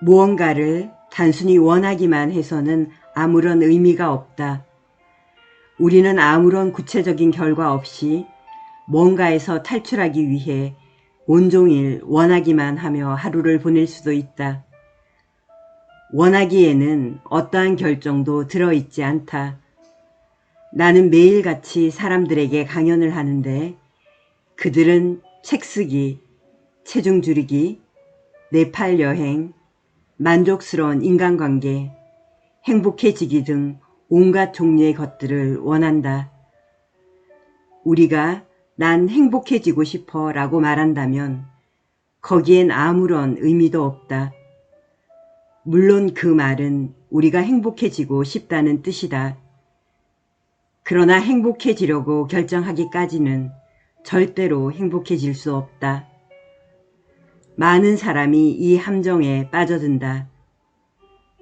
무언가를 단순히 원하기만 해서는 아무런 의미가 없다. 우리는 아무런 구체적인 결과 없이 뭔가에서 탈출하기 위해 온종일 원하기만 하며 하루를 보낼 수도 있다. 원하기에는 어떠한 결정도 들어있지 않다. 나는 매일같이 사람들에게 강연을 하는데 그들은 책 쓰기, 체중 줄이기, 네팔 여행, 만족스러운 인간관계, 행복해지기 등 온갖 종류의 것들을 원한다. 우리가 난 행복해지고 싶어 라고 말한다면 거기엔 아무런 의미도 없다. 물론 그 말은 우리가 행복해지고 싶다는 뜻이다. 그러나 행복해지려고 결정하기까지는 절대로 행복해질 수 없다. 많은 사람이 이 함정에 빠져든다.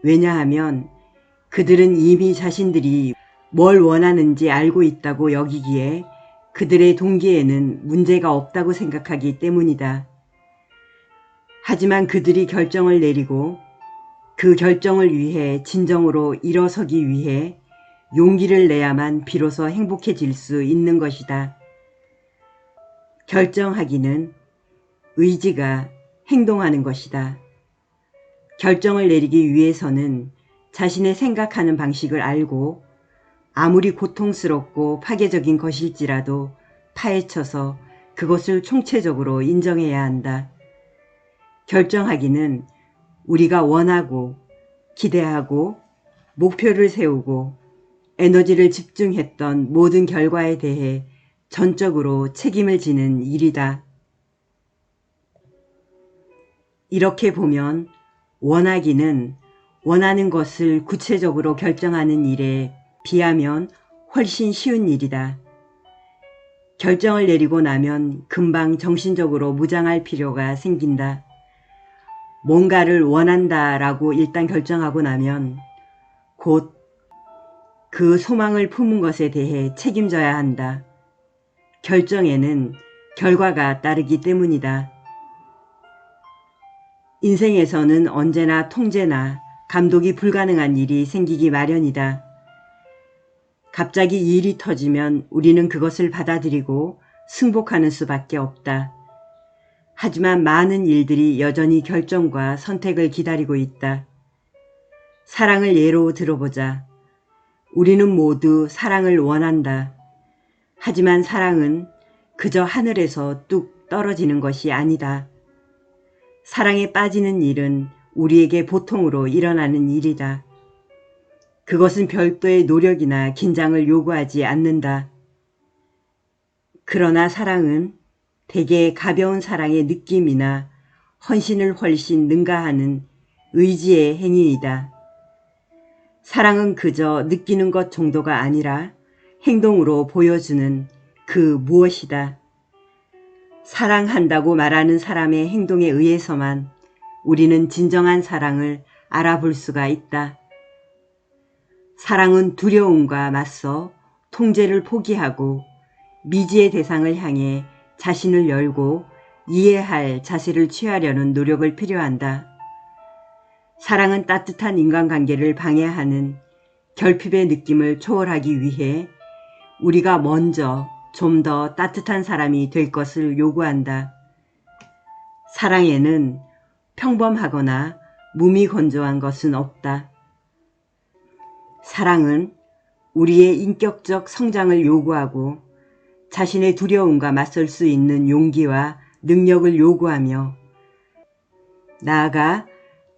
왜냐하면 그들은 이미 자신들이 뭘 원하는지 알고 있다고 여기기에 그들의 동기에는 문제가 없다고 생각하기 때문이다. 하지만 그들이 결정을 내리고 그 결정을 위해 진정으로 일어서기 위해 용기를 내야만 비로소 행복해질 수 있는 것이다. 결정하기는 의지가 행동하는 것이다. 결정을 내리기 위해서는 자신의 생각하는 방식을 알고 아무리 고통스럽고 파괴적인 것일지라도 파헤쳐서 그것을 총체적으로 인정해야 한다. 결정하기는 우리가 원하고 기대하고 목표를 세우고 에너지를 집중했던 모든 결과에 대해 전적으로 책임을 지는 일이다. 이렇게 보면 원하기는 원하는 것을 구체적으로 결정하는 일에 비하면 훨씬 쉬운 일이다. 결정을 내리고 나면 금방 정신적으로 무장할 필요가 생긴다. 뭔가를 원한다라고 일단 결정하고 나면 곧 그 소망을 품은 것에 대해 책임져야 한다. 결정에는 결과가 따르기 때문이다. 인생에서는 언제나 통제나 감독이 불가능한 일이 생기기 마련이다. 갑자기 일이 터지면 우리는 그것을 받아들이고 승복하는 수밖에 없다. 하지만 많은 일들이 여전히 결정과 선택을 기다리고 있다. 사랑을 예로 들어보자. 우리는 모두 사랑을 원한다. 하지만 사랑은 그저 하늘에서 뚝 떨어지는 것이 아니다. 사랑에 빠지는 일은 우리에게 보통으로 일어나는 일이다. 그것은 별도의 노력이나 긴장을 요구하지 않는다. 그러나 사랑은 대개 가벼운 사랑의 느낌이나 헌신을 훨씬 능가하는 의지의 행위이다. 사랑은 그저 느끼는 것 정도가 아니라 행동으로 보여주는 그 무엇이다. 사랑한다고 말하는 사람의 행동에 의해서만 우리는 진정한 사랑을 알아볼 수가 있다. 사랑은 두려움과 맞서 통제를 포기하고 미지의 대상을 향해 자신을 열고 이해할 자세를 취하려는 노력을 필요한다. 사랑은 따뜻한 인간관계를 방해하는 결핍의 느낌을 초월하기 위해 우리가 먼저 좀 더 따뜻한 사람이 될 것을 요구한다. 사랑에는 평범하거나 무미건조한 것은 없다. 사랑은 우리의 인격적 성장을 요구하고 자신의 두려움과 맞설 수 있는 용기와 능력을 요구하며 나아가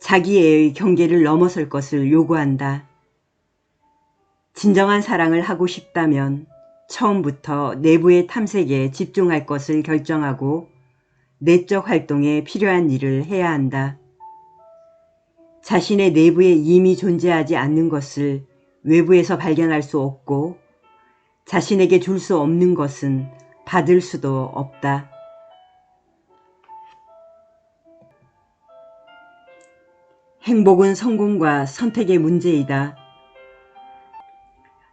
자기애의 경계를 넘어설 것을 요구한다. 진정한 사랑을 하고 싶다면 처음부터 내부의 탐색에 집중할 것을 결정하고 내적 활동에 필요한 일을 해야 한다. 자신의 내부에 이미 존재하지 않는 것을 외부에서 발견할 수 없고 자신에게 줄 수 없는 것은 받을 수도 없다. 행복은 성공과 선택의 문제이다.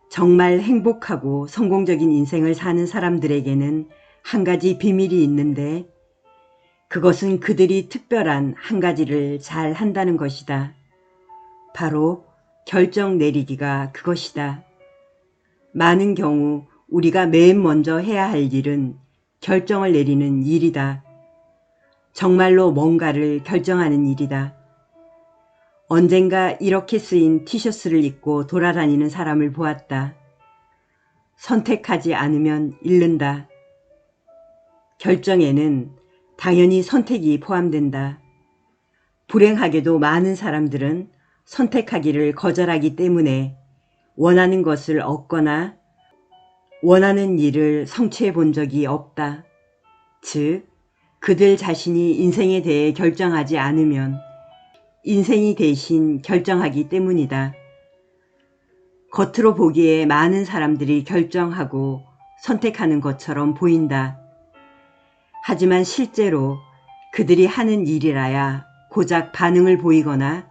정말 행복하고 성공적인 인생을 사는 사람들에게는 한 가지 비밀이 있는데 그것은 그들이 특별한 한 가지를 잘 한다는 것이다. 바로 결정 내리기가 그것이다. 많은 경우 우리가 맨 먼저 해야 할 일은 결정을 내리는 일이다. 정말로 뭔가를 결정하는 일이다. 언젠가 이렇게 쓰인 티셔츠를 입고 돌아다니는 사람을 보았다. 선택하지 않으면 잃는다. 결정에는 당연히 선택이 포함된다. 불행하게도 많은 사람들은 선택하기를 거절하기 때문에 원하는 것을 얻거나 원하는 일을 성취해 본 적이 없다. 즉, 그들 자신이 인생에 대해 결정하지 않으면 인생이 대신 결정하기 때문이다. 겉으로 보기에 많은 사람들이 결정하고 선택하는 것처럼 보인다. 하지만 실제로 그들이 하는 일이라야 고작 반응을 보이거나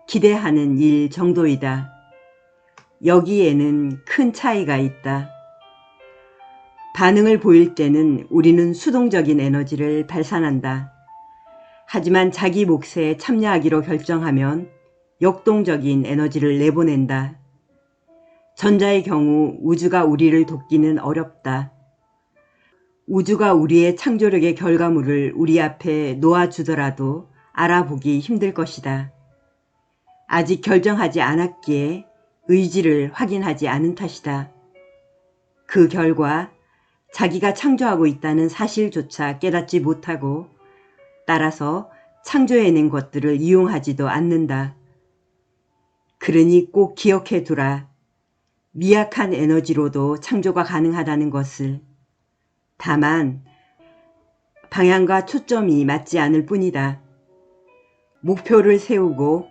기대하는 일 정도이다. 여기에는 큰 차이가 있다. 반응을 보일 때는 우리는 수동적인 에너지를 발산한다. 하지만 자기 몫에 참여하기로 결정하면 역동적인 에너지를 내보낸다. 전자의 경우 우주가 우리를 돕기는 어렵다. 우주가 우리의 창조력의 결과물을 우리 앞에 놓아주더라도 알아보기 힘들 것이다. 아직 결정하지 않았기에 의지를 확인하지 않은 탓이다. 그 결과 자기가 창조하고 있다는 사실조차 깨닫지 못하고 따라서 창조해낸 것들을 이용하지도 않는다. 그러니 꼭 기억해 두라. 미약한 에너지로도 창조가 가능하다는 것을. 다만 방향과 초점이 맞지 않을 뿐이다. 목표를 세우고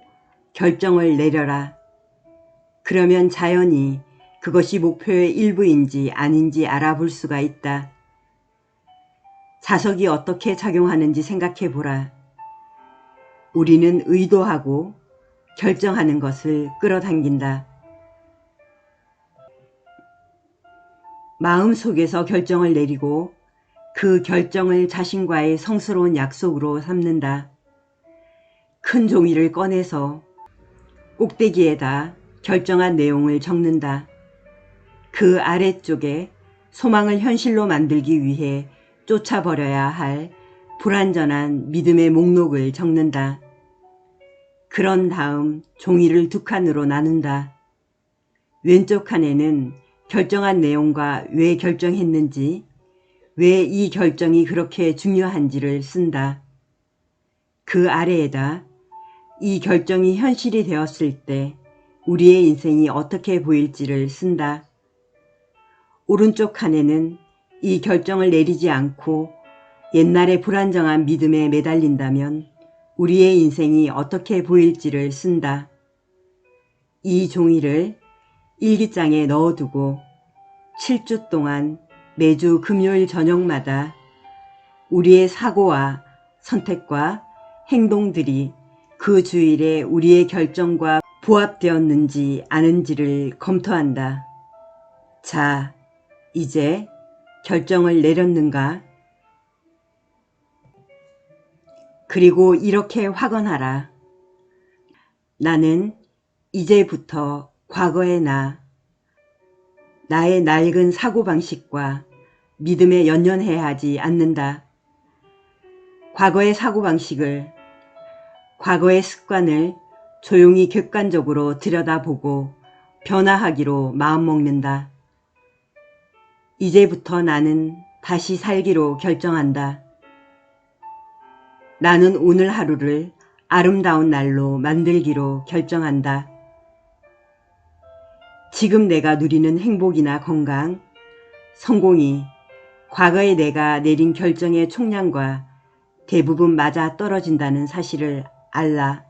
결정을 내려라. 그러면 자연히 그것이 목표의 일부인지 아닌지 알아볼 수가 있다. 자석이 어떻게 작용하는지 생각해 보라. 우리는 의도하고 결정하는 것을 끌어당긴다. 마음속에서 결정을 내리고 그 결정을 자신과의 성스러운 약속으로 삼는다. 큰 종이를 꺼내서 꼭대기에다 결정한 내용을 적는다. 그 아래쪽에 소망을 현실로 만들기 위해 쫓아버려야 할 불완전한 믿음의 목록을 적는다. 그런 다음 종이를 두 칸으로 나눈다. 왼쪽 칸에는 결정한 내용과 왜 결정했는지, 왜 이 결정이 그렇게 중요한지를 쓴다. 그 아래에다 이 결정이 현실이 되었을 때 우리의 인생이 어떻게 보일지를 쓴다. 오른쪽 칸에는 이 결정을 내리지 않고 옛날의 불안정한 믿음에 매달린다면 우리의 인생이 어떻게 보일지를 쓴다. 이 종이를 일기장에 넣어두고 7주 동안 매주 금요일 저녁마다 우리의 사고와 선택과 행동들이 그 주일에 우리의 결정과 부합되었는지 아닌지를 검토한다. 자, 이제 결정을 내렸는가? 그리고 이렇게 확언하라. 나는 이제부터 과거의 나의 낡은 사고방식과 믿음에 연연해야 하지 않는다. 과거의 사고방식을, 과거의 습관을 조용히 객관적으로 들여다보고 변화하기로 마음먹는다. 이제부터 나는 다시 살기로 결정한다. 나는 오늘 하루를 아름다운 날로 만들기로 결정한다. 지금 내가 누리는 행복이나 건강, 성공이 과거에 내가 내린 결정의 총량과 대부분 맞아 떨어진다는 사실을 알라.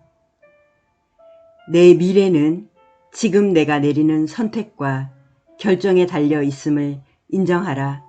내 미래는 지금 내가 내리는 선택과 결정에 달려 있음을 인정하라.